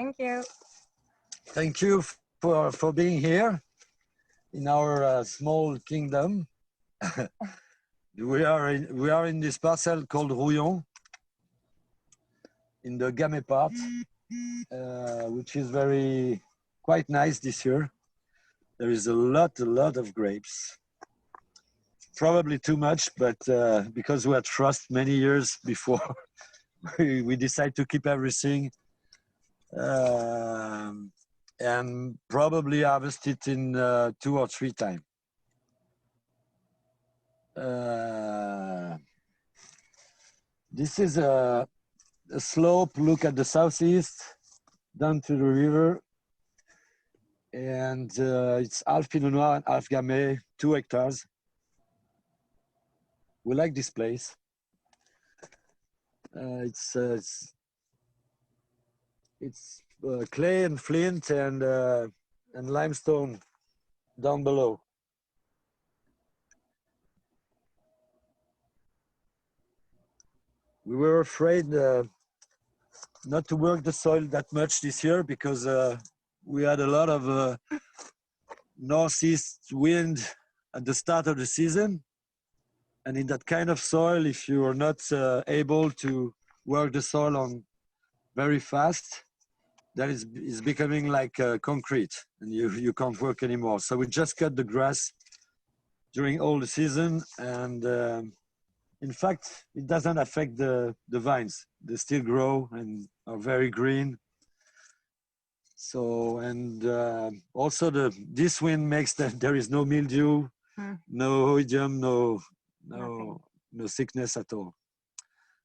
Thank you. Thank you for being here in our small kingdom. we are in this parcel called Rouillon in the Gamay part, which is quite nice this year. There is a lot of grapes. Probably too much, but because we had frost many years before, we decided to keep everything and probably harvest it in 2 or 3 times. This is a slope. Look at the southeast, down to the river, and it's half Pinot Noir and half Gamay, 2 hectares. We like this place. It's clay and flint and limestone down below. We were afraid not to work the soil that much this year because we had a lot of northeast wind at the start of the season. And in that kind of soil, if you are not able to work the soil on very fast, that is becoming like concrete, and you can't work anymore. So we just cut the grass during all the season, and in fact, it doesn't affect the vines. They still grow and are very green. So, and also this wind makes that there is no mildew, no oidium, no sickness at all.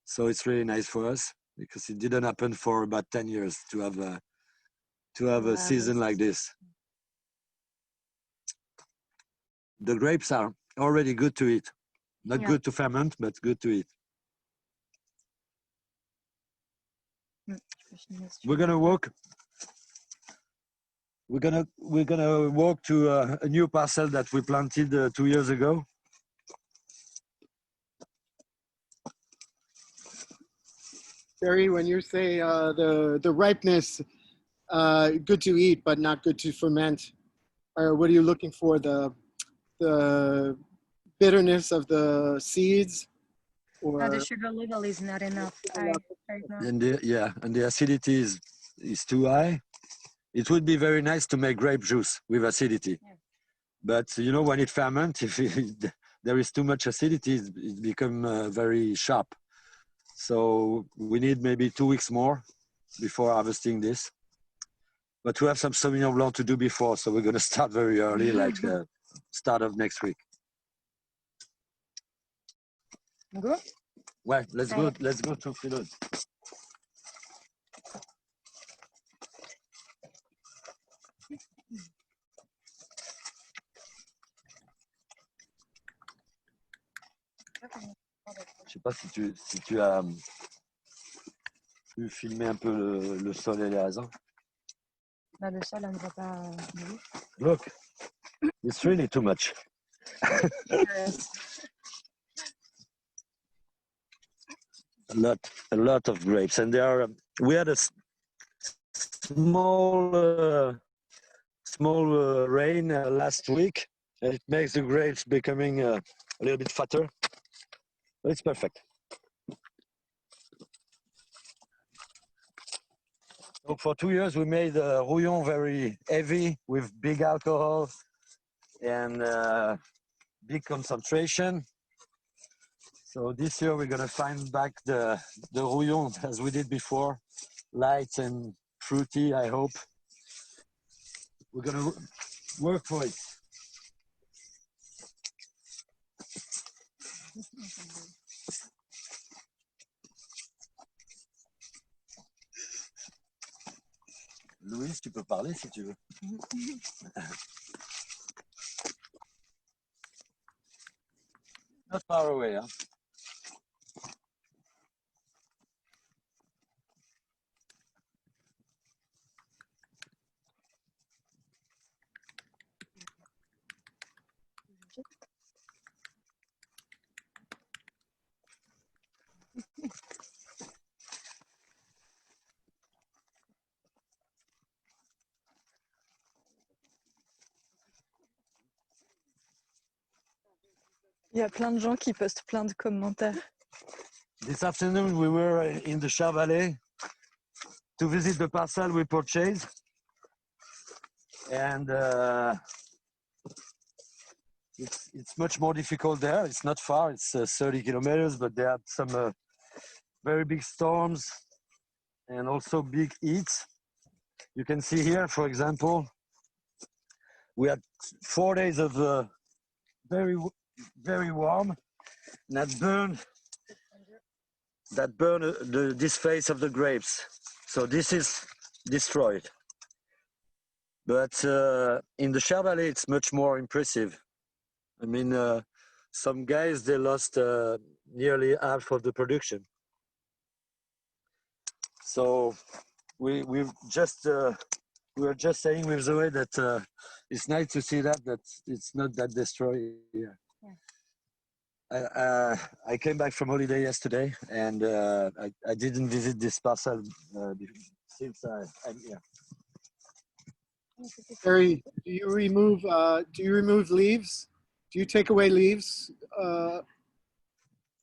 So it's really nice for us because it didn't happen for about 10 years to have a season like this. The grapes are already good to eat. Not good to ferment, but good to eat. We're gonna walk. We're gonna walk to a new parcel that we planted 2 years ago. Barry, when you say the ripeness, good to eat but not good to ferment, or what are you looking for? The bitterness of the seeds, or The sugar level is not enough right now. And the acidity is too high. It would be very nice to make grape juice with acidity, but you know, when it ferments, if there is too much acidity, it becomes very sharp. So we need maybe 2 weeks more before harvesting this. But we have some Sauvignon Blanc to do before, so we're going to start very early, like start of next week. Good. Well, let's go to Philos. Je sais pas si tu as pu filmer un peu le sol et les raisins. Le sol, on ne va pas. Look, it's really too much. A lot of grapes, and we had a small rain last week, and it makes the grapes becoming a little bit fatter. But it's perfect. So for 2 years, we made Rouillon very heavy with big alcohol and big concentration. So this year we're gonna find back the Rouillon as we did before, light and fruity, I hope. We're gonna work for it. Louise, tu peux parler si tu veux. Not far away, huh? Il y a plein de gens qui postent plein de commentaires. This afternoon we were in the Cher Valley to visit the parcel we purchased, and it's much more difficult there. It's not far, it's 30 kilometers, but they had some very big storms and also big heats. You can see here, for example, we had 4 days of very warm, and that burned this face of the grapes. So this is destroyed. But in the Cher Valley, it's much more impressive. I mean, some guys, they lost nearly half of the production. So we were just saying with Zoe that it's nice to see that it's not that destroyed here. Yeah. I came back from holiday yesterday, and I didn't visit this parcel since I'm here. Terry, do you remove leaves? Do you take away leaves?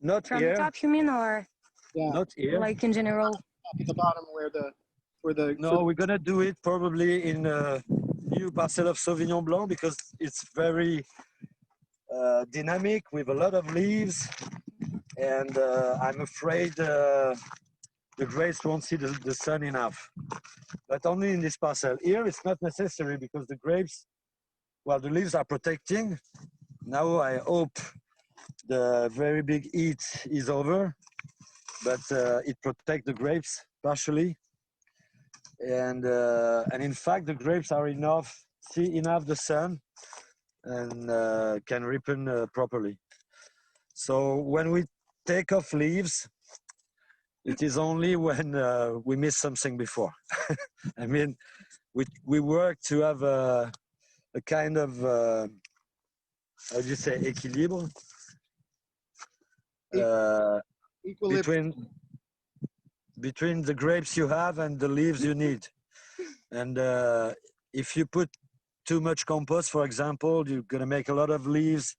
Not From here. the top, you mean, or Yeah, Not here. like in general? at the bottom where the No, we're gonna do it probably in a new parcel of Sauvignon Blanc because it's very dynamic with a lot of leaves, and I'm afraid the grapes won't see the sun enough. But only in this parcel. Here it's not necessary because the grapes, well, the leaves are protecting. Now I hope the very big heat is over, but it protects the grapes partially. And in fact, the grapes are see enough the sun and can ripen properly. So when we take off leaves, it is only when we miss something before. I mean, we work to have a kind of, how do you say, équilibre? equilibrium. Between the grapes you have and the leaves you need. And if you put too much compost, for example, you're gonna make a lot of leaves,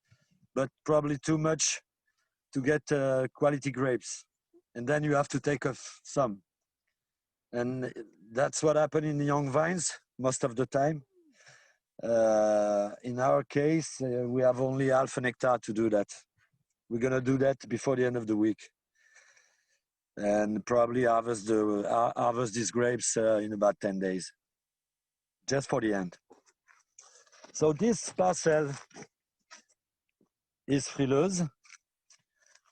but probably too much to get quality grapes. And then you have to take off some. And that's what happened in the young vines most of the time. In our case, we have only half an hectare to do that. We're gonna do that before the end of the week, and probably harvest these grapes in about 10 days, just for the end. So this parcel is frileuse.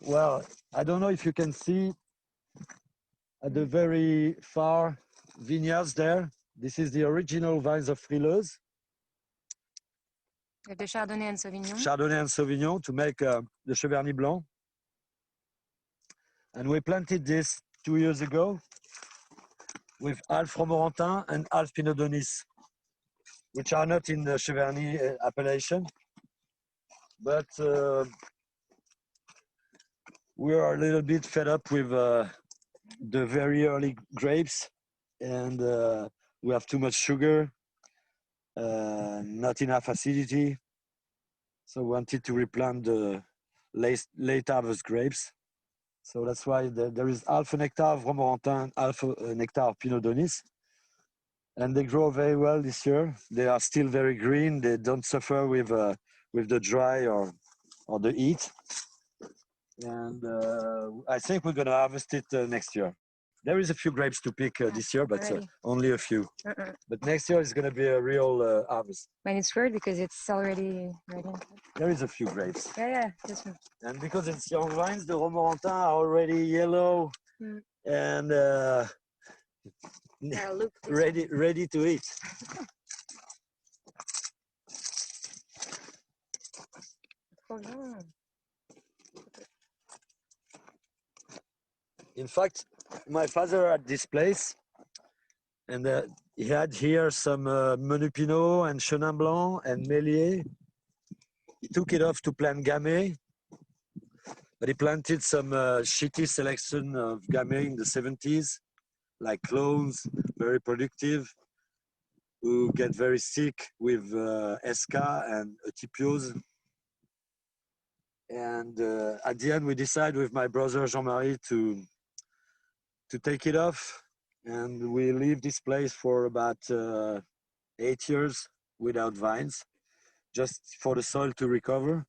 Well, I don't know if you can see at the very far vineyards there. This is the original vines of frileuse. Like the Chardonnay and Sauvignon. Chardonnay and Sauvignon to make the Cheverny Blanc. And we planted this 2 years ago with half Romorantin and half Pinot Donis, which are not in the Cheverny appellation. But we are a little bit fed up with the very early grapes, and we have too much sugar, not enough acidity. So we wanted to replant the late harvest grapes. So that's why there is half an hectare of Romorantin, half an hectare of Pinot Donis. And they grow very well this year. They are still very green. They don't suffer with the dry or the heat. And I think we're gonna harvest it next year. There is a few grapes to pick this year, but only a few. But next year is gonna be a real harvest. And it's weird because it's already ready. There is a few grapes. Yeah, this one. And because it's young vines, the Romorantin are already yellow and Look, ready to eat. In fact, my father had this place, and he had here some Menu Pinot and Chenin Blanc and Méliès. He took it off to plant Gamay, but he planted some shitty selection of Gamay in the 70s, like Clos, very productive, who get very sick with SK and Atypiose. And at the end, we decided with my brother Jean-Marie to take it off, and we leave this place for about 8 years without vines, just for the soil to recover.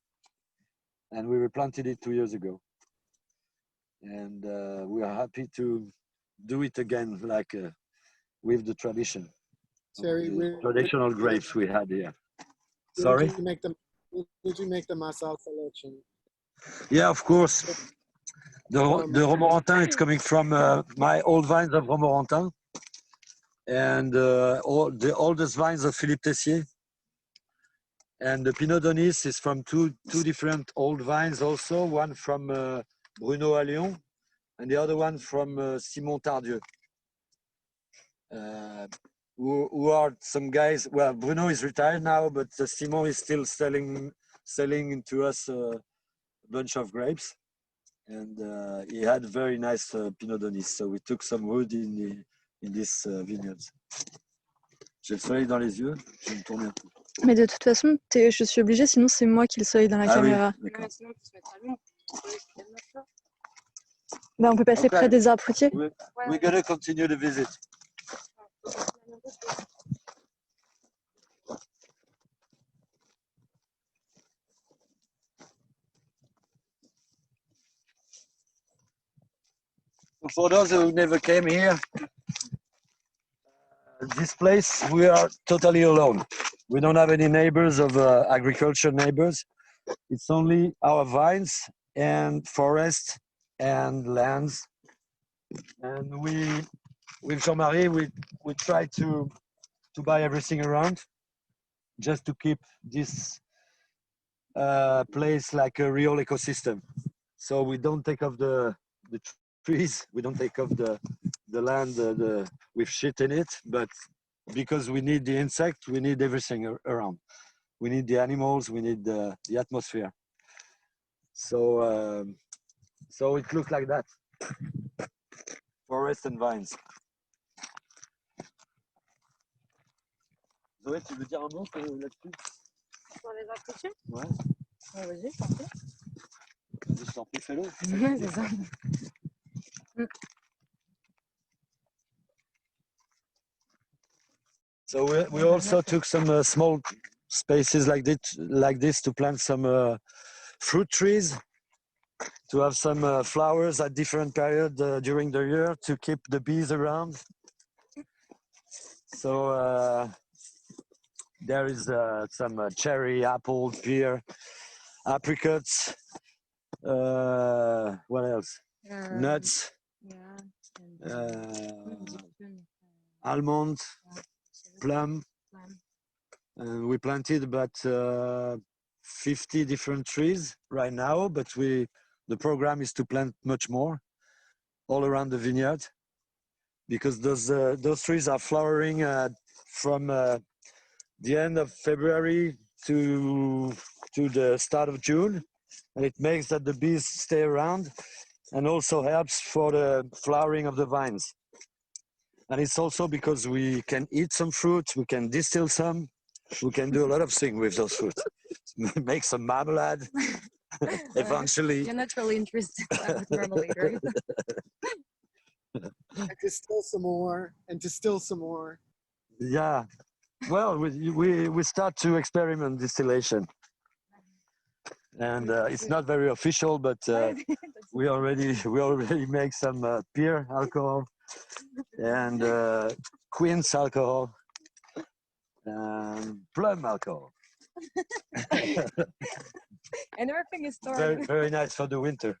And we replanted it 2 years ago, and we are happy to do it again, like with the tradition, Terry, the traditional grapes we had here. When Sorry? did you make the Massal selection? Yeah, of course. The Romorantin, it's coming from my old vines of Romorantin, and all the oldest vines of Philippe Tessier. And the Pinot Donis is from two different old vines also, one from Bruno à Lyon, and the other one from Simon Tardieu. Who are some guys, well, Bruno is retired now, but Simon is still selling to us a bunch of grapes. And he had very nice Pinot Donis, so we took some wood in this vineyards. J'ai le soleil dans les yeux, je vais me tourner un peu. Mais de toute façon, je suis obligée, sinon c'est moi qui le soleil dans la caméra. Oui, d'accord. Bah, on peut passer près des arbres fruitiers. We're gonna continue the visit. For those who never came here, this place, we are totally alone. We don't have any neighbors of agriculture neighbors. It's only our vines and forest and lands. And with Jean-Marie, we try to buy everything around just to keep this place like a real ecosystem. So we don't take off the trees, we don't take off the land with shit in it, but because we need the insect, we need everything around. We need the animals, we need the atmosphere. So so it looks like that. Forest and vines. Zoé, tu veux dire un mot là-dessus? Sur les arbres fruitiers? Ouais. Vas-y, t'en prie. Je t'en prie, fais-le. C'est ça. So we also took some small spaces like this to plant some fruit trees, to have some flowers at different periods during the year to keep the bees around. So there is some cherry, apple, pear, apricots. What else? Nuts. Yeah. Almond, plum. And we planted about 50 different trees right now, but the program is to plant much more all around the vineyard, because those trees are flowering from the end of February to the start of June, and it makes that the bees stay around and also helps for the flowering of the vines. And it's also because we can eat some fruit, we can distill some, we can do a lot of things with those fruits. Make some marmalade, eventually. You're not really interested with marmalade, right? And distill some more, and distill some more. Yeah. Well, we start to experiment distillation. And it's not very official, but we already make some pear alcohol and quince alcohol and plum alcohol. And everything is stored. Very, very nice for the winter.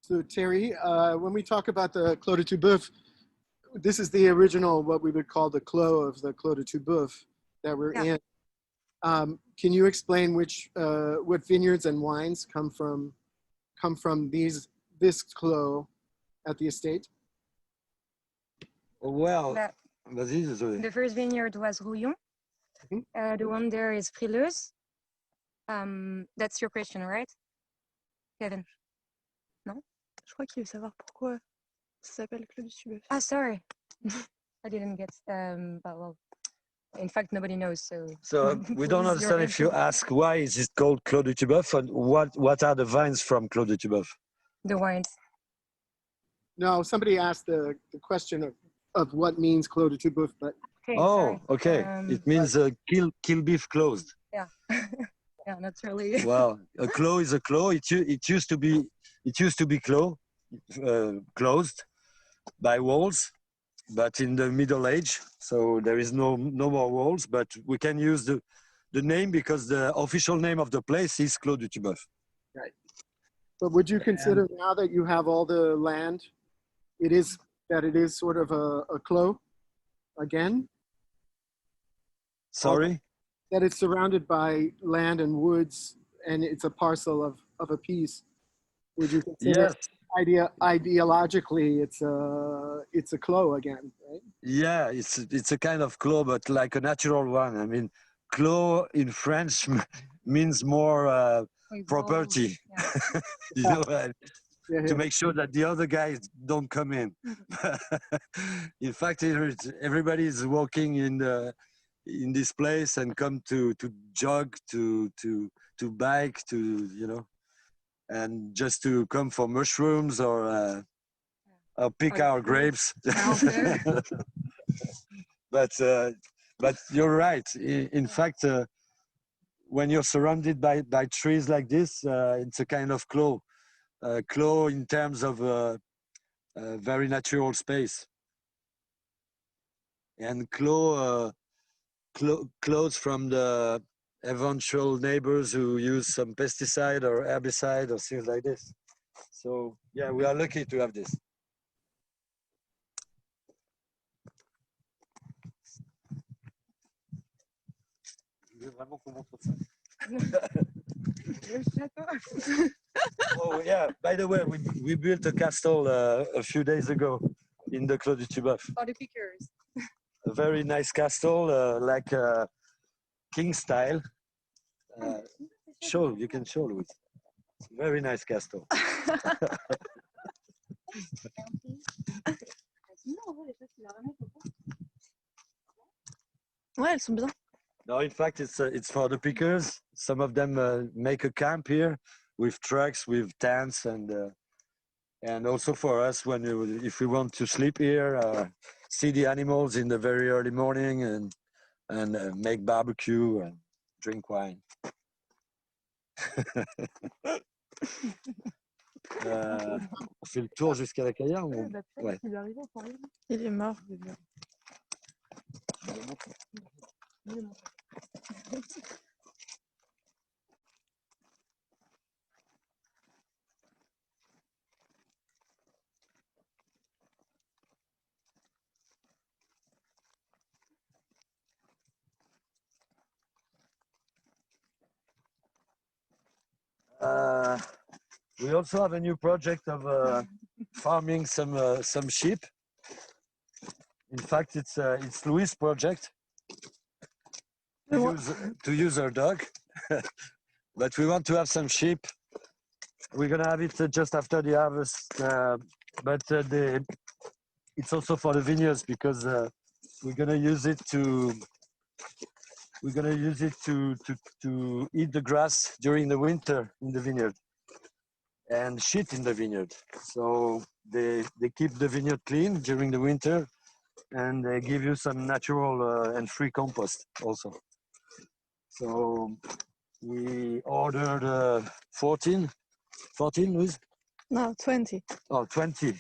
So Terry, when we talk about the Clos de Boeuf, this is the original, what we would call the Clos of the Clos de Boeuf that we're in. Can you explain what vineyards and wines come from this Clos at the estate? Well, The first vineyard was Rouillon. The one there is Frileuse. That's your question, right, Kevin? No? Je crois qu'il veut savoir pourquoi ça s'appelle Clos du Boeuf. Ah, sorry. I didn't get but well. In fact, nobody knows. So we don't please, your understand if you answer. ask why is it called Clos du Tubeuf and what are the vines from Clos du Tubeuf? The wines. No, somebody asked the question of what means Clos de Toubouf, but Okay, Oh, sorry. okay. It means kill beef closed. Yeah. Yeah, not really. Well, a clos is a clos. It used to be closed by walls, but in the Middle Age, so there is no more walls. But we can use the name because the official name of the place is Clos du Tubeuf. right. But would you consider now that you have all the land, it is sort of a clos again? Sorry. That it's surrounded by land and woods, and it's a parcel of a piece. Would you consider Yes. ideologically it's a clos again, right? Yeah, it's a kind of clos, but like a natural one. I mean, clos in French means more property. Yeah. You know, Yeah, to make sure that the other guys don't come in. In fact, everybody is walking in this place and come to jog, to bike, and just to come for mushrooms or pick our grapes. But you're right. In fact, when you're surrounded by trees like this, it's a kind of clos. Clos in terms of very natural space. And close from the eventual neighbors who use some pesticide or herbicide or things like this. So yeah, we are lucky to have this. Oh yeah, by the way, we built a castle a few days ago in the Clos du Tubeuf. For the pickers. A very nice castle, like king style. You can show, Louis. Very nice castle. Ouais, elles sont bien. No, in fact, it's for the pickers. Some of them make a camp here with trucks, with tents, and also for us if we want to sleep here, see the animals in the very early morning, and make barbecue and drink wine. On fait le tour jusqu'à la Caillard ou... Ouais. Il est mort. We also have a new project of farming some sheep. In fact, it's Louis' project to use our dog, but we want to have some sheep. We're gonna have it just after the harvest, but it's also for the vineyards because we're gonna use it to eat the grass during the winter in the vineyard and shit in the vineyard. So they keep the vineyard clean during the winter, and they give you some natural and free compost also. So we ordered 14, Louise? No, 20. Oh, 20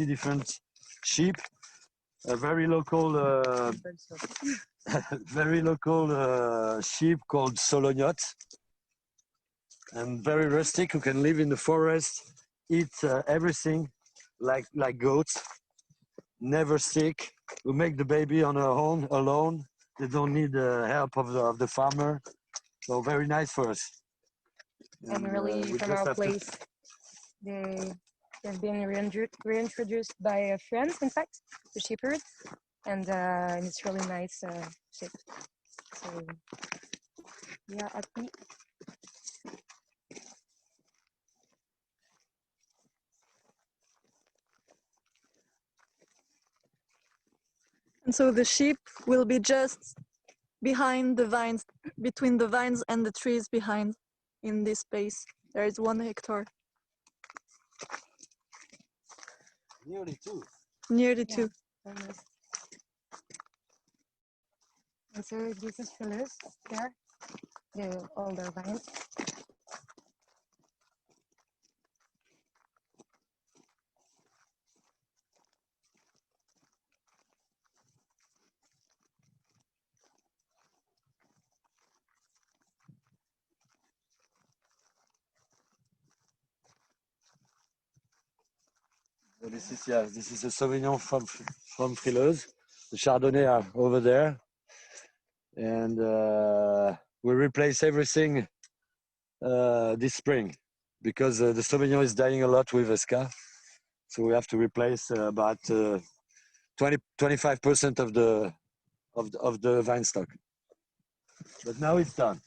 different sheep. A very local sheep called Solognotte, and very rustic, who can live in the forest, eat everything like goats, never sick, who make the baby on their own alone. They don't need the help of the farmer. So very nice for us. And really from our place, they've been reintroduced by friends, in fact, the shepherd, and it's really nice sheep. So we are happy. And so the sheep will be just behind the vines, between the vines and the trees behind, in this space. There is 1 hectare. Nearly 2. Nearly Yeah. 2. Almost. And so this is fillers there, the older vines. So this is a Sauvignon from Frileuse. The Chardonnay are over there, and we replace everything this spring because the Sauvignon is dying a lot with Esca, so we have to replace about 25% of the vine stock. But now it's done.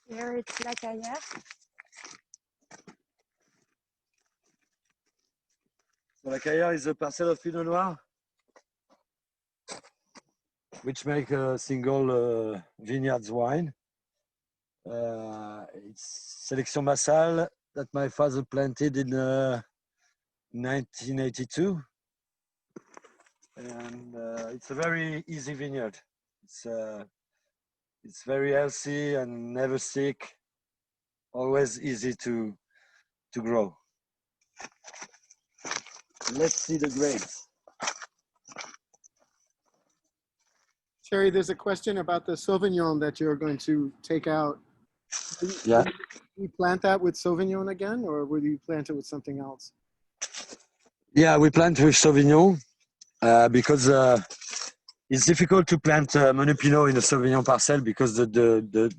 Here it's La Caillère. So La Caillère is a parcel of Pinot Noir, which make a single vineyards wine. It's Sélection Massal that my father planted in 1982. And it's a very easy vineyard. It's very healthy and never sick, always easy to grow. Let's see the grapes. Terry, there's a question about the Sauvignon that you're going to take out. Yeah. Will you plant that with Sauvignon again, or will you plant it with something else? Yeah, we plant with Sauvignon because it's difficult to plant Meunier Pinot in a Sauvignon parcel because the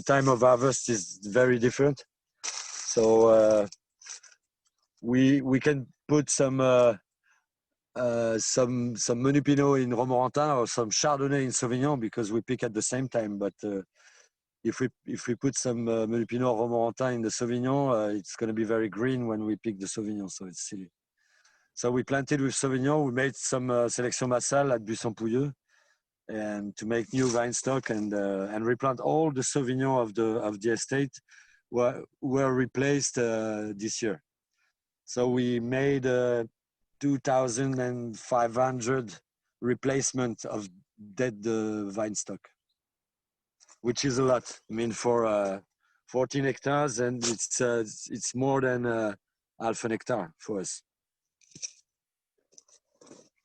time of harvest is very different. So we can put some Meunier Pinot in Romorantin or some Chardonnay in Sauvignon because we pick at the same time. But if we put some Meunier Pinot or Romorantin in the Sauvignon, it's going to be very green when we pick the Sauvignon. So it's silly. So we planted with Sauvignon. We made some Sélection Massal at Buisson-Pouilleux, and to make new vine stock and replant all the Sauvignon of the estate were replaced this year. So we made 2,500 replacement of dead vine stock, which is a lot. I mean, for 14 hectares, and it's more than half an hectare for us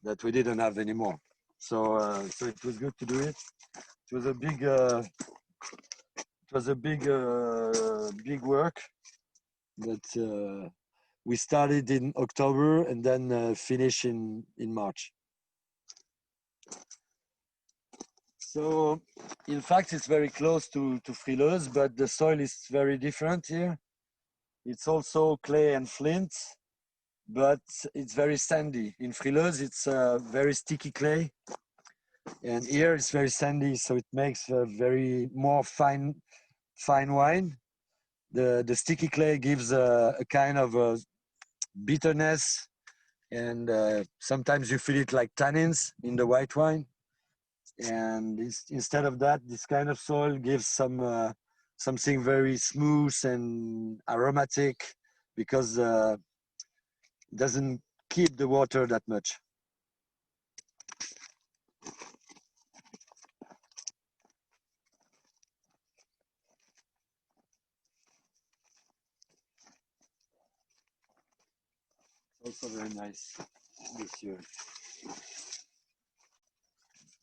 that we didn't have anymore. So it was good to do it. It was a big work that we started in October and then finish in March. So in fact, it's very close to Frileuse, but the soil is very different here. It's also clay and flint, but it's very sandy. In Frileuse, it's very sticky clay, and here it's very sandy, so it makes a very more fine wine. The sticky clay gives a kind of a bitterness, and sometimes you feel it like tannins in the white wine. And instead of that, this kind of soil gives something very smooth and aromatic because it doesn't keep the water that much. Also very nice this year.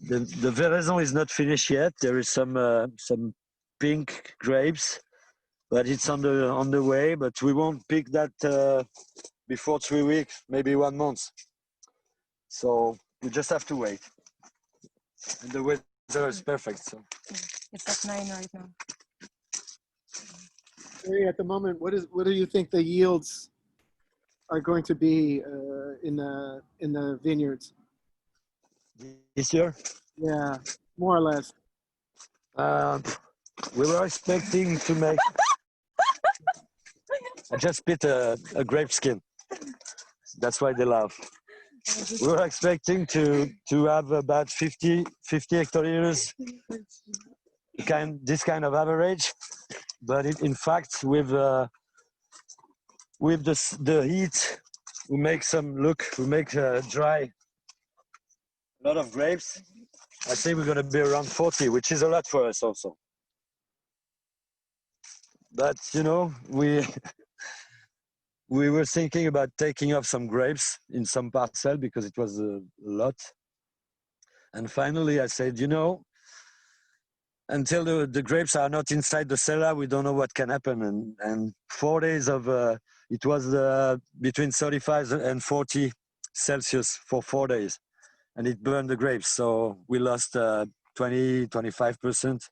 The Veraison is not finished yet. There is some pink grapes, but it's on the way. But we won't pick that before 3 weeks, maybe 1 month. So we just have to wait. And the weather is perfect. So It's at 9 right now. At the moment, what do you think the yields are going to be in the vineyards? this year, Yeah, more or less. we were expecting to make. I just bit a grape skin. That's why they laugh. We were expecting to have about 50 hectoliters, this kind of average, but in fact, with the heat, we make dry a lot of grapes. I think we're going to be around 40, which is a lot for us also. But you know, we were thinking about taking off some grapes in some parcel because it was a lot. And finally, I said, you know, until the grapes are not inside the cellar, we don't know what can happen. And 4 days of it was between 35 and 40 Celsius for 4 days, and it burned the grapes. So we lost 25%.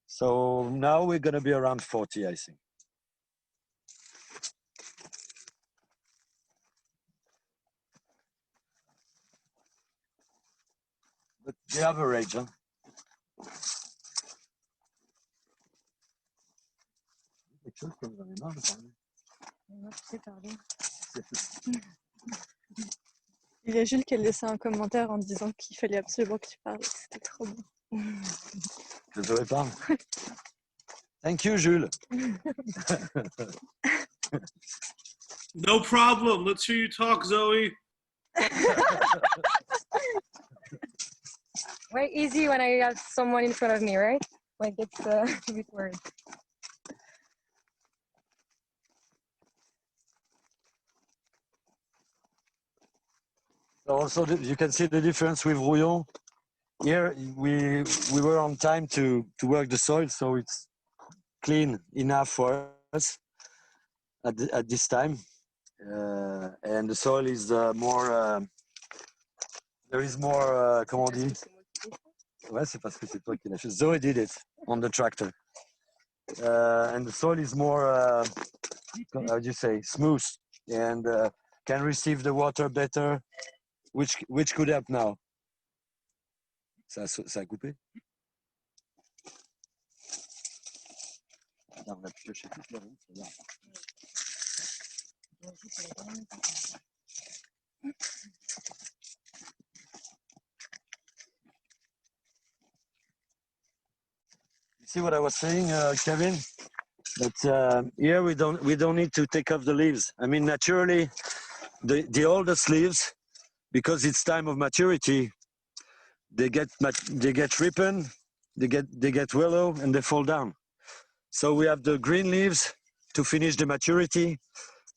So now we're going to be around 40, I think. But the average, huh? Quelque chose comme j'en ai marre de parler. Il y a Jules qui a laissé un commentaire en disant qu'il fallait absolument que tu parles. C'était trop bon. Je devrais pas. Thank you, Jules. No problem. Let's hear you talk, Zoe. Way easy when I have someone in front of me, right? Like it's a bit weird. Also, you can see the difference with Rouillon. Here, we were on time to work the soil, so it's clean enough for us at this time. And the soil is more, there is more, comment on dit? Ouais, c'est parce que c'est toi qui l'as fait. Zoe did it on the tractor. And the soil is more, how do you say, smooth, and can receive the water better, which could help now. Ça a coupé? Attends, on a pu piocher toute la route, regarde. You see what I was saying, Kevin? That here we don't need to take off the leaves. I mean, naturally, the oldest leaves, because it's time of maturity, they get ripened, they get willow, and they fall down. So we have the green leaves to finish the maturity,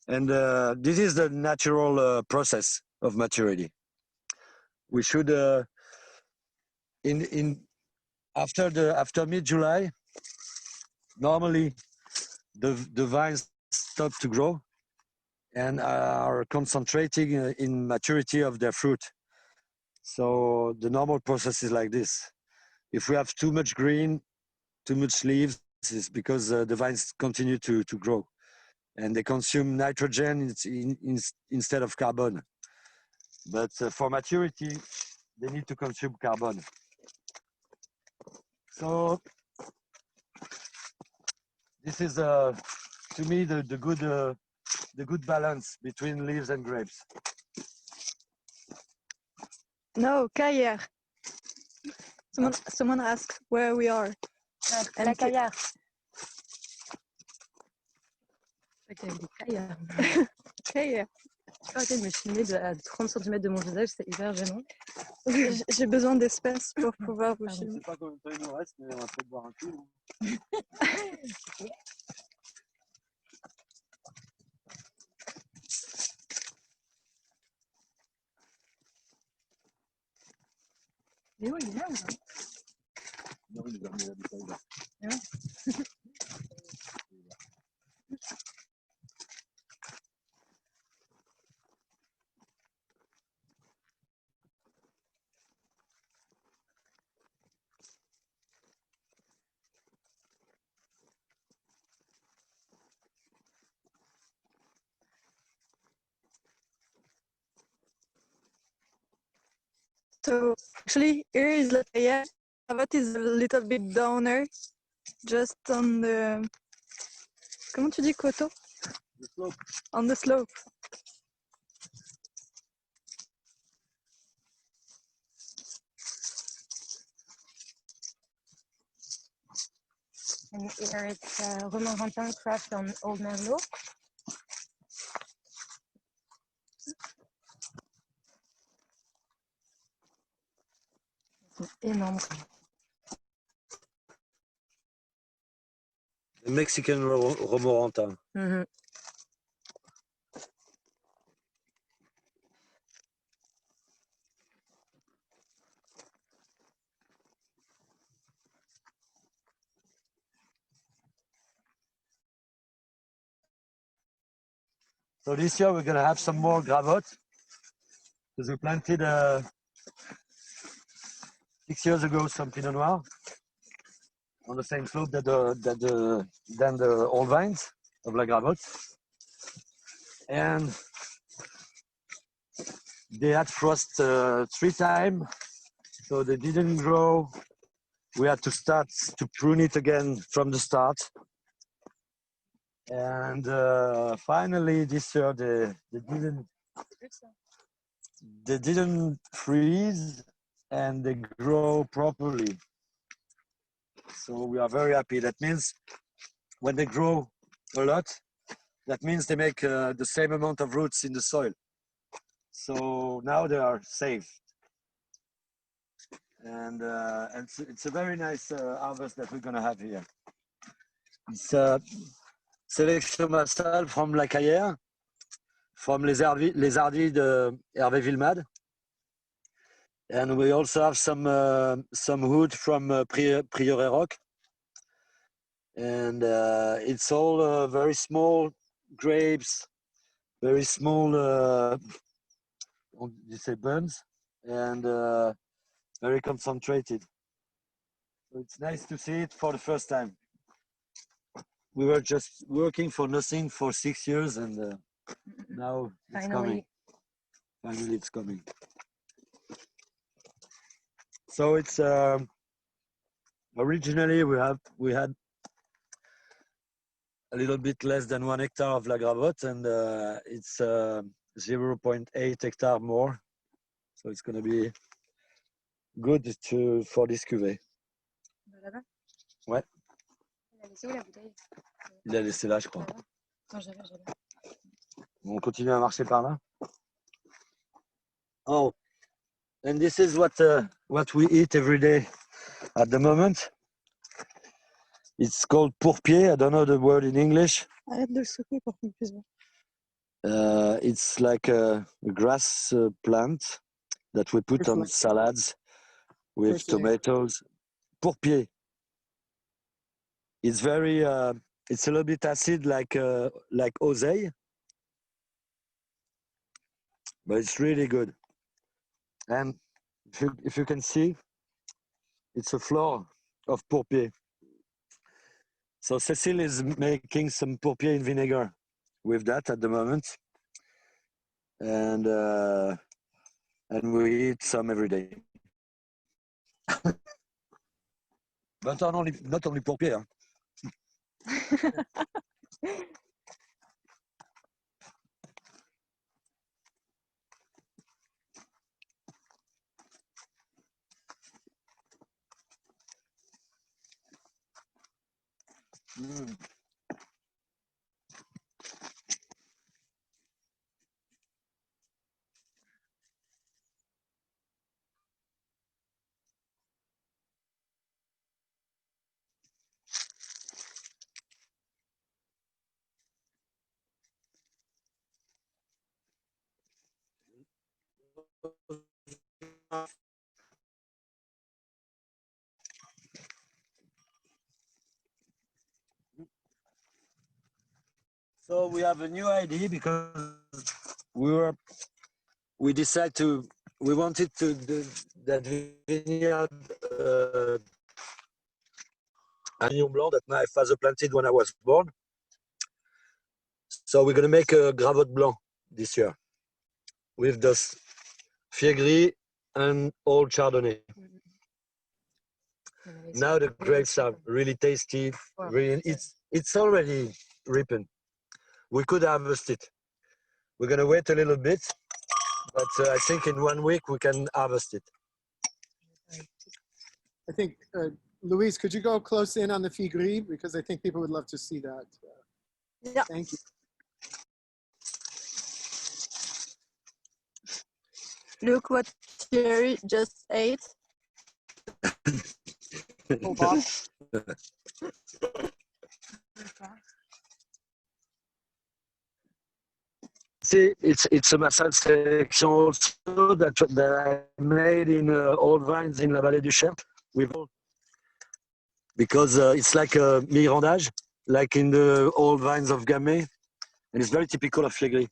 and this is the natural process of maturity. We should after mid-July, normally the vines stop to grow and are concentrating in maturity of their fruit. So the normal process is like this. If we have too much green, too much leaves, it's because the vines continue to grow and they consume nitrogen instead of carbon. But for maturity, they need to consume carbon. So this is, to me, the good balance between leaves and grapes. No, Caillère. Someone asked where we are. La Caillère. Caillère. Je peux arrêter de me filmer à 30 cm de mon visage, c'est hyper gênant. J'ai besoin d'espace pour pouvoir vous Je filmer. sais pas combien de temps il nous reste, mais on va peut-être boire un coup. Léo, il est là ou pas? Non, il nous a mis la bouteille là. So actually here is Lafayette. Gravotte is a little bit downer, just on the, comment tu dis coteau? The slope. On the slope. And here it's Romorantin craft on Old Merlot. Énorme. The Mexican Romorantin. Mm-hmm. So this year we're gonna have some more gravotte because we planted 6 years ago some Pinot Noir on the same slope than the old vines of La Gravotte, and they had frost 3 times, so they didn't grow. We had to start to prune it again from the start. And finally this year they didn't freeze and they grow properly. So we are very happy. That means when they grow a lot, that means they make the same amount of roots in the soil. So now they are safe. And it's a very nice harvest that we're gonna have here. It's sélection massale from La Caillère, from les Hardis de Hervé Villemade. And we also have some wood from Prieuré Rock. And it's all very small grapes, very small, you say buns, and very concentrated. So it's nice to see it for the first time. We were just working for nothing for 6 years, and now it's coming. Finally, it's coming. So it's originally we had a little bit less than 1 hectare of La Gravotte, and it's 0.8 hectare more. So it's going to be good for this cuvée. Ouais. Il a laissé où la bouteille? Il a laissé là, je crois. Non, j'avais. On continue à marcher par là. Oh, and this is what we eat every day at the moment. It's called pourpier. I don't know the word in English. Arrête de le secouer pour qu'on puisse voir. It's like a grass plant that we put on salads with tomatoes. Pourpier. It's very. It's a little bit acid, like oseille, but it's really good. And if you can see, it's a floor of pourpier. So Cécile is making some pourpier in vinegar with that at the moment, and we eat some every day. But not only pourpier. Hein. Mm. So we have a new idea because we wanted to do that Vineyard Avignon Blanc that my father planted when I was born. So we're gonna make a Gravotte Blanc this year with this Fier Gris and old Chardonnay. Mm. Now the grapes are really tasty. Really, it's already ripened. We could harvest it. We're gonna wait a little bit, but I think in 1 week we can harvest it. I think, Louise, could you go close in on the fig gris? Because I think people would love to see that. Yeah. Thank you. Look what Thierry just ate. Oh, Bob. See, it's a massage selection also that I made in old vines in La Vallée du Cher with, because it's like a mirandage, like in the old vines of Gamay, and it's very typical of Fiegri.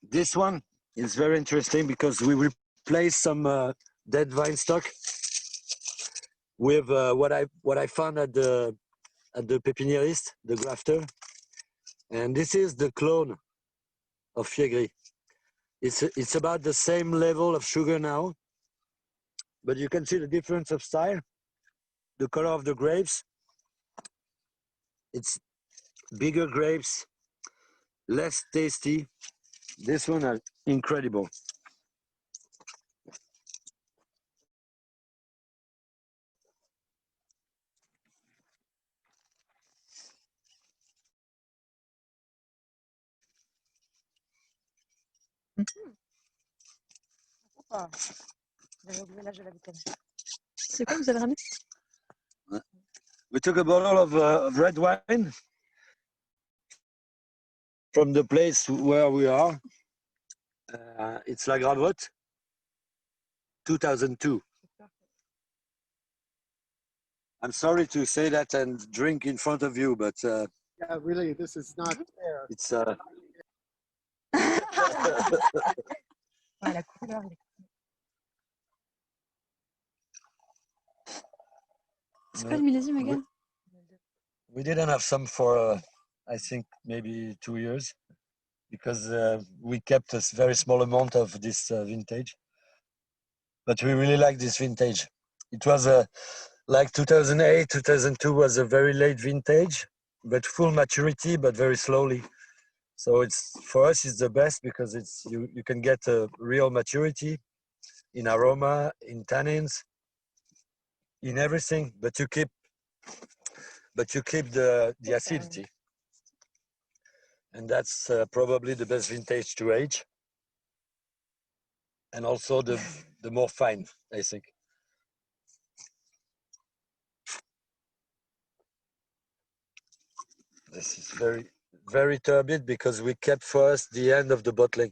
This one is very interesting because we replaced some dead vine stock with what I found at the pépiniériste, the grafter, and this is the clone of Fiegri. It's about the same level of sugar now, but you can see the difference of style, the color of the grapes. It's bigger grapes, less tasty. This one is incredible. Ah, j'avais oublié l'âge de la bouteille. C'est quoi que vous avez ramené? We took a bottle of red wine from the place where we are. It's La Gravotte, 2002. I'm sorry to say that and drink in front of you, but Yeah, really, this is not fair. it's Ah, la couleur. C'est quoi le millésime again? we didn't have some for I think maybe 2 years because we kept a very small amount of this vintage, but we really like this vintage. It was like 2008, 2002 was a very late vintage, but full maturity, but very slowly. So it's, for us, it's the best because it's you can get a real maturity in aroma, in tannins, in everything, but you keep the acidity, and that's probably the best vintage to age, and also the more fine, I think. This is very turbid because we kept first the end of the bottling,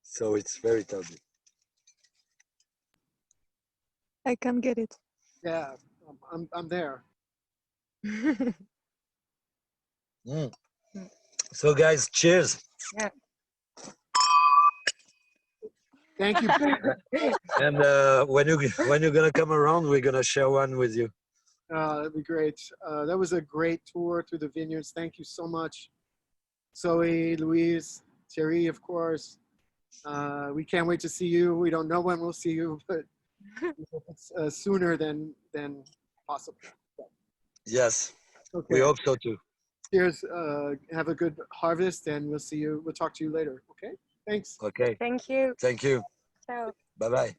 so it's very turbid. I can't get it. Yeah, I'm there. So guys, cheers. Yeah. Thank you. And when you're gonna come around, we're gonna share one with you. That'd be great. That was a great tour through the vineyards. Thank you so much. Zoe, Louise, Thierry, of course. We can't wait to see you. We don't know when we'll see you, but we hope it's sooner than possible. Yes, Okay. we hope so too. Cheers. Have a good harvest, and we'll see you. We'll talk to you later. Okay. Thanks. Okay. Thank you. Thank you. Ciao. Bye bye.